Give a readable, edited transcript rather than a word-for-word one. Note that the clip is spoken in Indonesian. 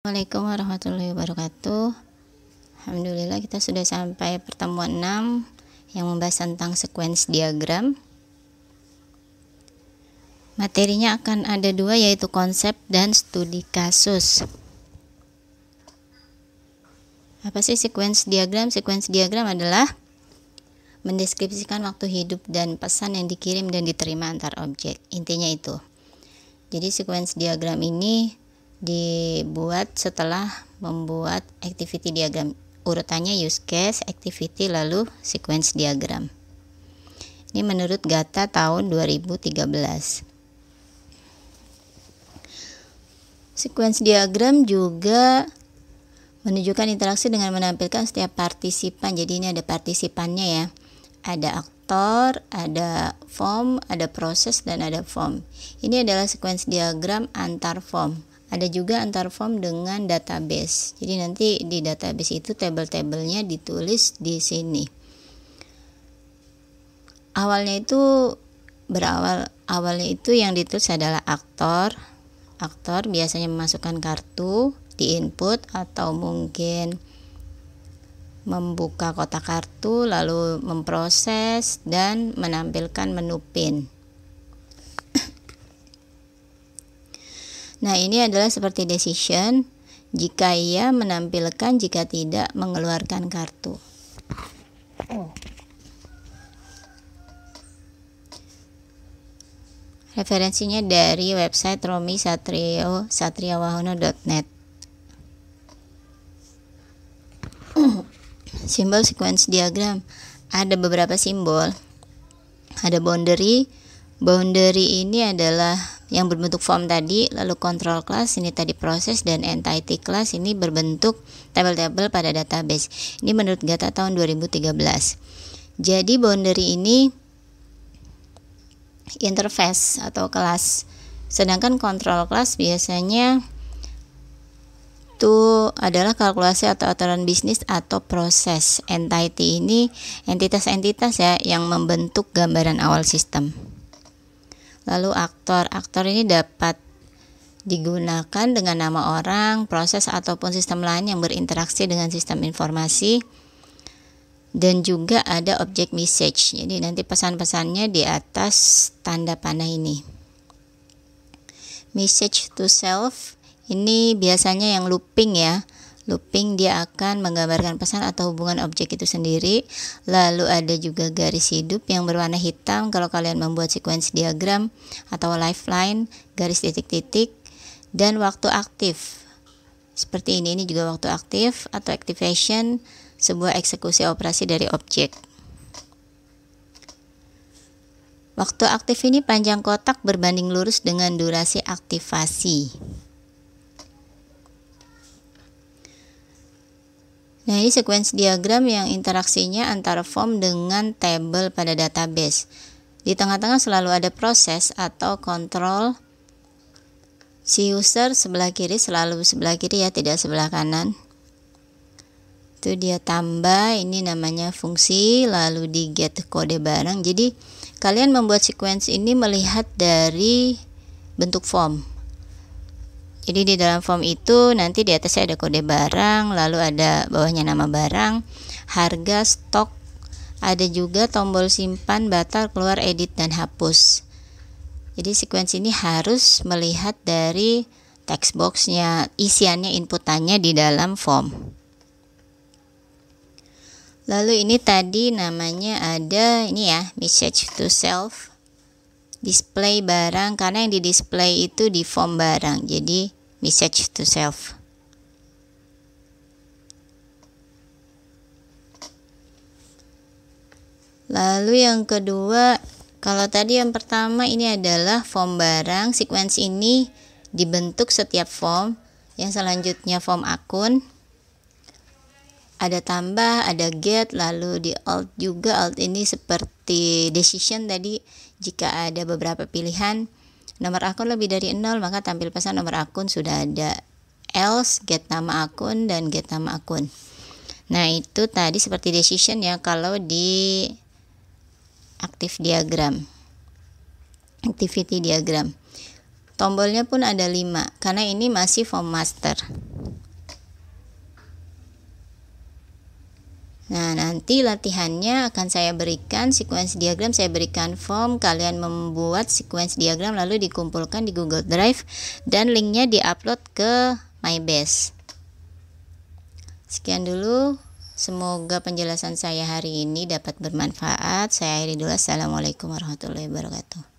Assalamualaikum warahmatullahi wabarakatuh. Alhamdulillah kita sudah sampai pertemuan 6 yang membahas tentang sequence diagram. Materinya akan ada 2, yaitu konsep dan studi kasus. Apa sih sequence diagram? Sequence diagram adalah mendeskripsikan waktu hidup dan pesan yang dikirim dan diterima antar objek. Intinya itu. Jadi sequence diagram ini dibuat setelah membuat activity diagram. Urutannya use case, activity, lalu sequence diagram. Ini menurut Gata tahun 2013. Sequence diagram juga menunjukkan interaksi dengan menampilkan setiap partisipan. Jadi ini ada partisipannya ya. Ada aktor, ada form, ada proses, dan ada form. Ini adalah sequence diagram antar form. Ada juga antar form dengan database. Jadi nanti di database itu tabel-tabelnya ditulis di sini. Awalnya itu yang ditulis adalah aktor. Aktor biasanya memasukkan kartu di input atau mungkin membuka kotak kartu lalu memproses dan menampilkan menu pin. Nah, ini adalah seperti decision, jika ia menampilkan, jika tidak mengeluarkan kartu. Referensinya dari website romisatriawahono.net. Simbol sequence diagram. Ada beberapa simbol. Ada boundary. Boundary ini adalah yang berbentuk form tadi, lalu control class ini tadi proses, dan entity class ini berbentuk tabel-tabel pada database. Ini menurut Gata tahun 2013. Jadi boundary ini interface atau kelas, sedangkan control class biasanya itu adalah kalkulasi atau aturan bisnis atau proses. Entity ini entitas-entitas ya yang membentuk gambaran awal sistem. Lalu aktor ini dapat digunakan dengan nama orang, proses ataupun sistem lain yang berinteraksi dengan sistem informasi. Dan juga ada object message. Jadi nanti pesan-pesannya di atas tanda panah ini. Message to self ini biasanya yang looping ya. Looping dia akan menggambarkan pesan atau hubungan objek itu sendiri. Lalu ada juga garis hidup yang berwarna hitam kalau kalian membuat sequence diagram, atau lifeline, garis titik-titik, dan waktu aktif. Seperti ini juga waktu aktif atau activation, sebuah eksekusi operasi dari objek. Waktu aktif ini panjang kotak berbanding lurus dengan durasi aktivasi. Nah, ini sequence diagram yang interaksinya antara form dengan tabel pada database. Di tengah-tengah selalu ada proses atau kontrol. Si user sebelah kiri selalu sebelah kiri ya, tidak sebelah kanan. Itu dia tambah, ini namanya fungsi, lalu di get kode barang. Jadi kalian membuat sequence ini melihat dari bentuk form. Jadi di dalam form itu nanti di atasnya ada kode barang, lalu ada bawahnya nama barang, harga, stok, ada juga tombol simpan, batal, keluar, edit, dan hapus. Jadi sequence ini harus melihat dari text boxnya, isiannya, inputannya di dalam form. Lalu ini tadi namanya ada ini ya, message to self, display barang, karena yang di display itu di form barang, jadi message to self. Lalu yang kedua, kalau tadi yang pertama ini adalah form barang, sequence ini dibentuk setiap form. Yang selanjutnya form akun, ada tambah, ada get, lalu di alt juga. Alt ini seperti decision tadi, jika ada beberapa pilihan, nomor akun lebih dari 0 maka tampil pesan nomor akun sudah ada. Else, get nama akun, dan get nama akun. Nah, itu tadi seperti decision ya kalau di active diagram, activity diagram. Tombolnya pun ada 5 karena ini masih form master. Nah, nanti latihannya akan saya berikan sequence diagram, saya berikan form, kalian membuat sequence diagram lalu dikumpulkan di Google Drive dan linknya diupload ke MyBase. Sekian dulu, semoga penjelasan saya hari ini dapat bermanfaat. Saya akhiri dulu. Assalamualaikum warahmatullahi wabarakatuh.